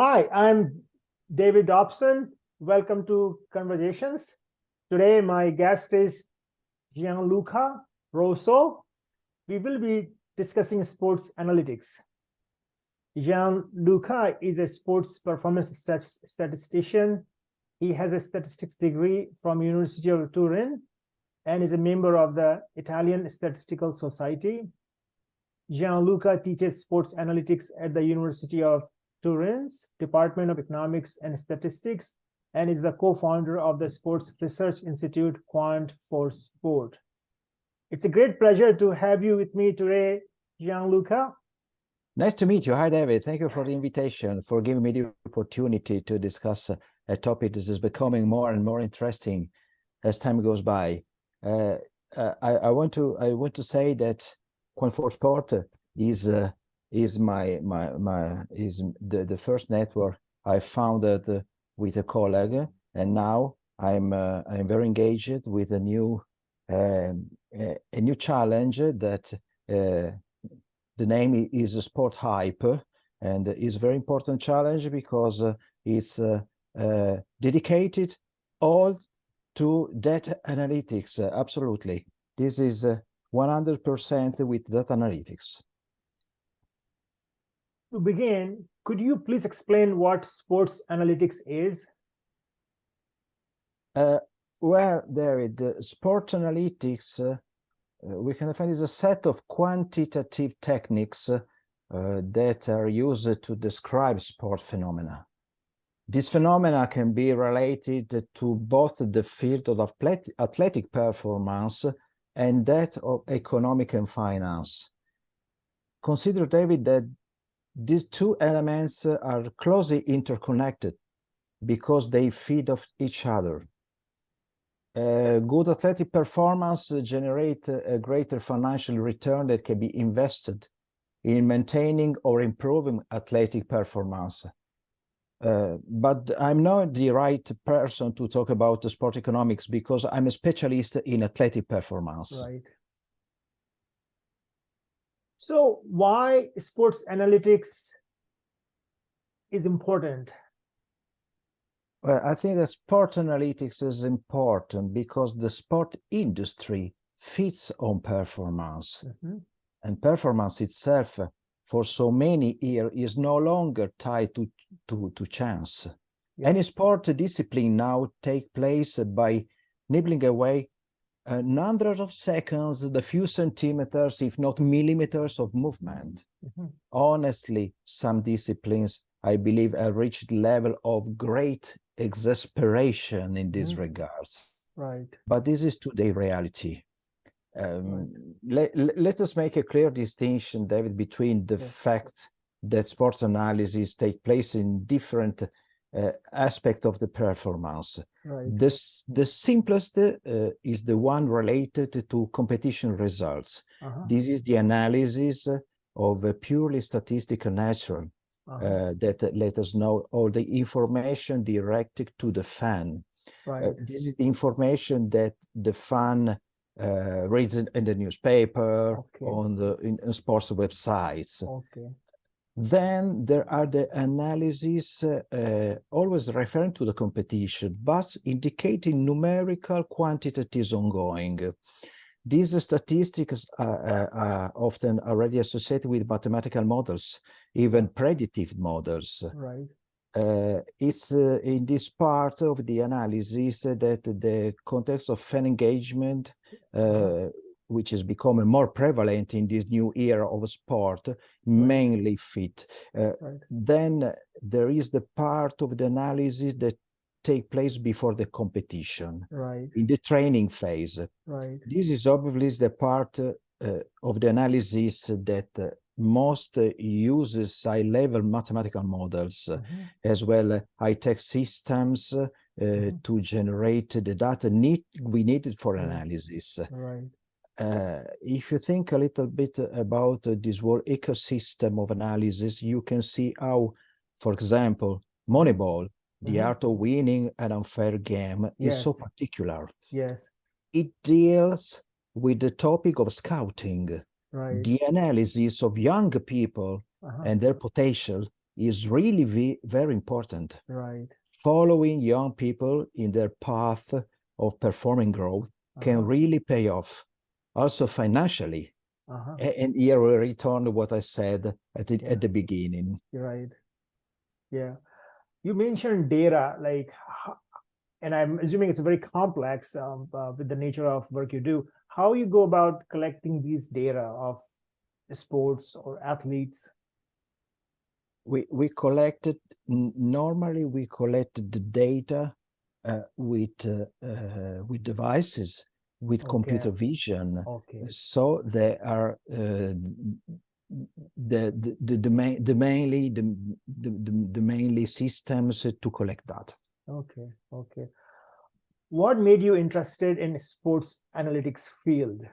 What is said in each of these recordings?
Hi, I'm David Dobson. Welcome to Conversations. Today, my guest is Gianluca Rosso. We will be discussing sports analytics. Gianluca is a sports performance statistician. He has a statistics degree from University of Turin and is a member of the Italian Statistical Society. Gianluca teaches sports analytics at the University of Turin's Department of Economics and Statistics and is the co-founder of the Sports Research Institute Quant for Sport. It's a great pleasure to have you with me today, Gianluca. Nice to meet you. Hi, David. Thank you for the invitation, for giving me the opportunity to discuss a topic that is becoming more and more interesting as time goes by. I want to say that Quant for Sport is the first network I founded with a colleague, and now I'm very engaged with a new challenge that the name is Sport Hype, and is a very important challenge because it's dedicated all to data analytics. Absolutely, this is 100% with data analytics. To begin, could you please explain what sports analytics is? Well, David, sport analytics, we can define is a set of quantitative techniques that are used to describe sport phenomena. These phenomena can be related to both the field of athletic performance and that of economic and finance. Consider, David, that these two elements are closely interconnected because they feed off each other. Good athletic performance generates a greater financial return that can be invested in maintaining or improving athletic performance. But I'm not the right person to talk about the sport economics because I'm a specialist in athletic performance. Right. So why sports analytics is important? Well, I think that sport analytics is important because the sport industry feeds on performance. And performance itself for so many years is no longer tied to chance. Yeah. Any sport discipline now take place by nibbling away a number of seconds, the few centimeters, if not millimeters of movement. Honestly, some disciplines, I believe, have reached the level of great exasperation in these regards. Right. But this is today reality. Let us make a clear distinction, David, between the fact that sports analysis take place in different aspect of the performance. Right. The simplest is the one related to competition results. This is the analysis of a purely statistical nature that let us know all the information directed to the fan. Right. This is the information that the fan reads in the newspaper, in sports websites. Then there are the analyses always referring to the competition, but indicating numerical quantities ongoing. These statistics are often already associated with mathematical models, even predictive models. Right. It's in this part of the analysis that the context of fan engagement, which is becoming more prevalent in this new era of sport, mainly fit. Then there is the part of the analysis that take place before the competition, in the training phase. This is obviously the part of the analysis that most uses high-level mathematical models, as well high-tech systems to generate the data we needed for analysis. If you think a little bit about this whole ecosystem of analysis, you can see how, for example, Moneyball, the art of winning an unfair game, is so particular. It deals with the topic of scouting, the analysis of young people and their potential is really very important. Right. Following young people in their path of performing growth can really pay off, also financially. And here we return to what I said at the beginning. Right. Yeah. You mentioned data, like, and I'm assuming it's very complex with the nature of work you do. How you go about collecting these data of sports or athletes? We collected, normally we collected the data with devices, with computer vision. So they are mainly systems to collect that. Okay. What made you interested in sports analytics field?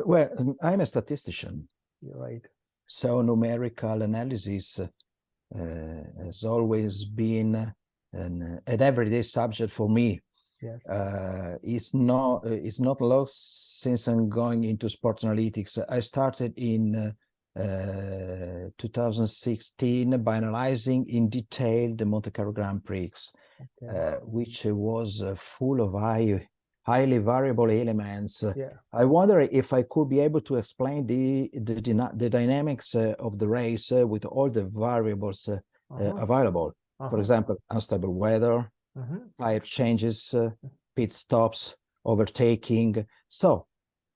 Well, I'm a statistician. You're right. So numerical analysis has always been an everyday subject for me. Yes. It's not lost since I'm going into sports analytics. I started in 2016 by analyzing in detail the Monte Carlo Grand Prix, which was full of highly variable elements. I wonder if I could be able to explain the dynamics of the race with all the variables available. For example, unstable weather, tire changes, pit stops, overtaking. So,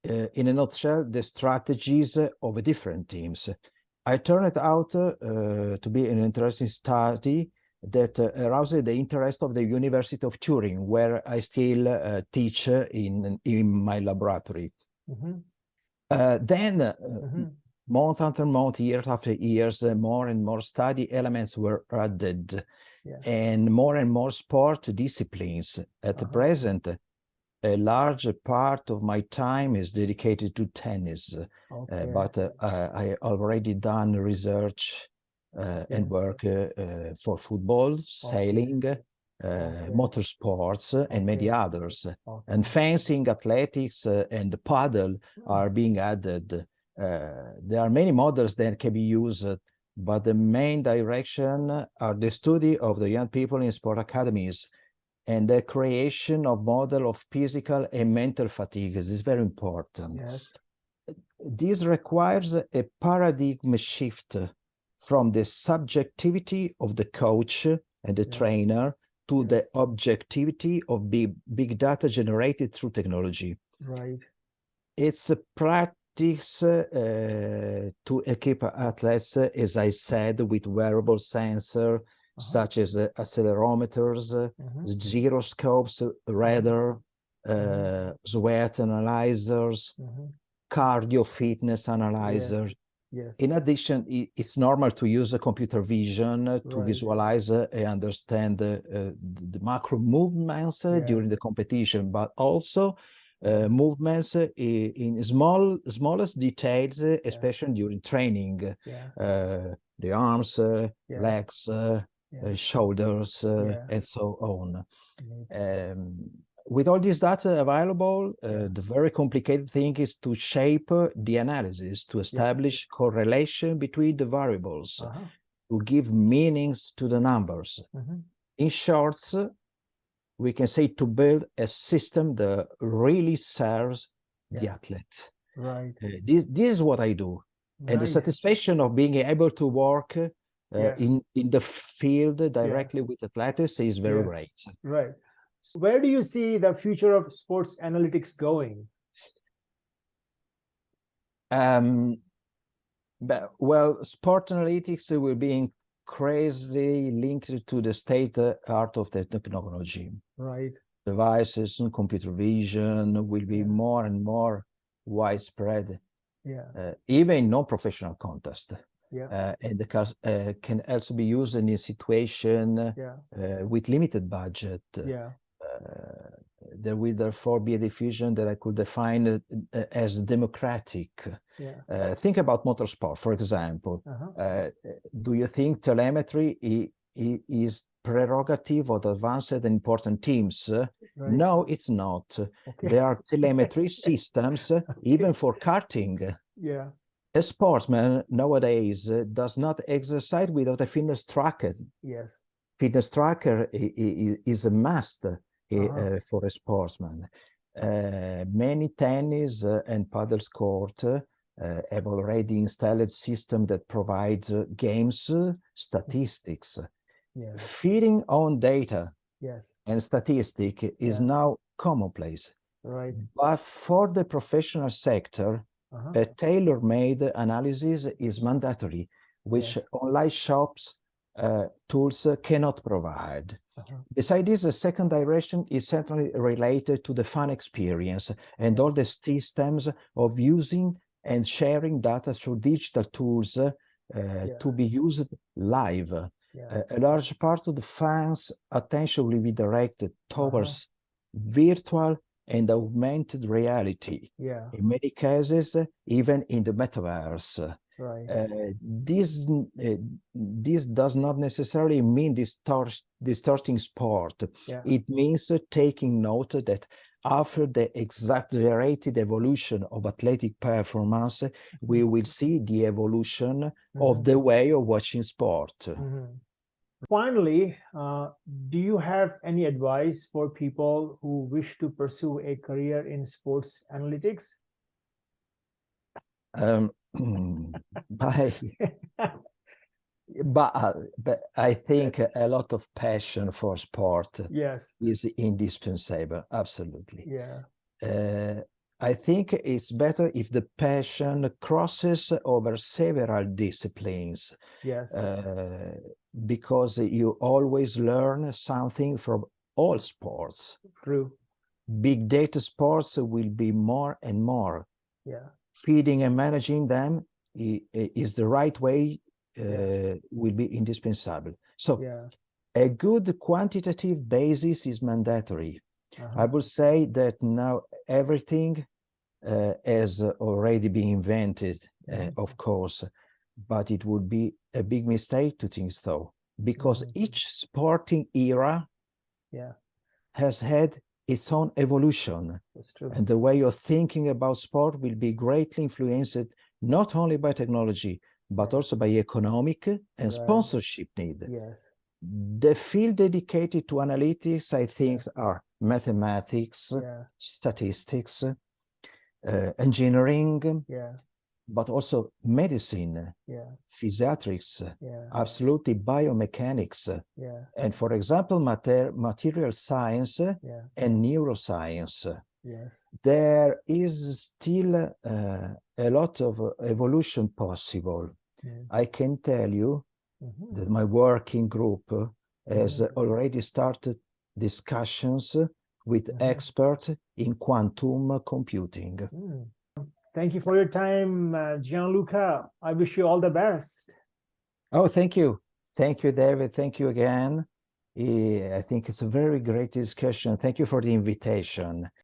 in a nutshell, the strategies of different teams. I turned it out to be an interesting study that aroused the interest of the University of Turin, where I still teach in my laboratory. Then, month after month, year after years, more and more study elements were added, and more sport disciplines. At the present, a large part of my time is dedicated to tennis, but I already done research and work for football, sailing, motorsports, and many others. And fencing, athletics, and paddle are being added. There are many models that can be used, but the main direction are the study of the young people in sport academies and the creation of model of physical and mental fatigue. This is very important. This requires a paradigm shift from the subjectivity of the coach and the trainer to the objectivity of big data generated through technology. Right. It's a practice to equip athletes, as I said, with wearable sensors such as accelerometers, gyroscopes, radar, sweat analyzers, cardio fitness analyzers. In addition, it's normal to use a computer vision to visualize and understand the macro movements during the competition, but also movements in smallest details, especially during training, the arms, legs, shoulders, and so on. With all this data available, the very complicated thing is to shape the analysis, to establish correlation between the variables, to give meanings to the numbers. In short, we can say to build a system that really serves the athlete. Right. This is what I do. And the satisfaction of being able to work in the field directly with athletes is very great. Right. So where do you see the future of sports analytics going? Well, sport analytics will be increasingly linked to the state art of the technology. Right. Devices and computer vision will be more and more widespread, even in non-professional context. And can also be used in a situation with limited budget. There will therefore be a diffusion that I could define as democratic. Think about motorsport, for example. Do you think telemetry is prerogative of advanced and important teams? No, it's not. There are telemetry systems even for karting. A sportsman nowadays does not exercise without a fitness tracker. Yes. Fitness tracker is a must for a sportsman. Many tennis and paddle court have already installed a system that provides games statistics. Yes. Feeding on data Yes. and statistic is now commonplace. Right. But for the professional sector, a tailor-made analysis is mandatory, which online shops tools cannot provide. Besides this, the second direction is certainly related to the fan experience and all the systems of using and sharing data through digital tools to be used live. A large part of the fans' attention will be directed towards virtual and augmented reality. In many cases, even in the metaverse. Right. This does not necessarily mean distorting sport. It means taking note that after the exaggerated evolution of athletic performance, we will see the evolution of the way of watching sport. Finally, do you have any advice for people who wish to pursue a career in sports analytics? But I think a lot of passion for sport is indispensable, absolutely. I think it's better if the passion crosses over several disciplines. Because you always learn something from all sports. True. Big data sports will be more and more. Feeding and managing them is the right way, will be indispensable. So a good quantitative basis is mandatory. I would say that now everything has already been invented, of course, but it would be a big mistake to think so, because each sporting era has had its own evolution. That's true. And the way you're thinking about sport will be greatly influenced not only by technology, but also by economic and sponsorship need. The field dedicated to analytics, I think, are mathematics, statistics, engineering, but also medicine, physiatrics, absolutely biomechanics, and for example, material science and neuroscience. There is still a lot of evolution possible. I can tell you that my working group has already started discussions with experts in quantum computing. Thank you for your time, Gianluca. I wish you all the best. Oh, thank you. Thank you, David. Thank you again. I think it's a very great discussion. Thank you for the invitation.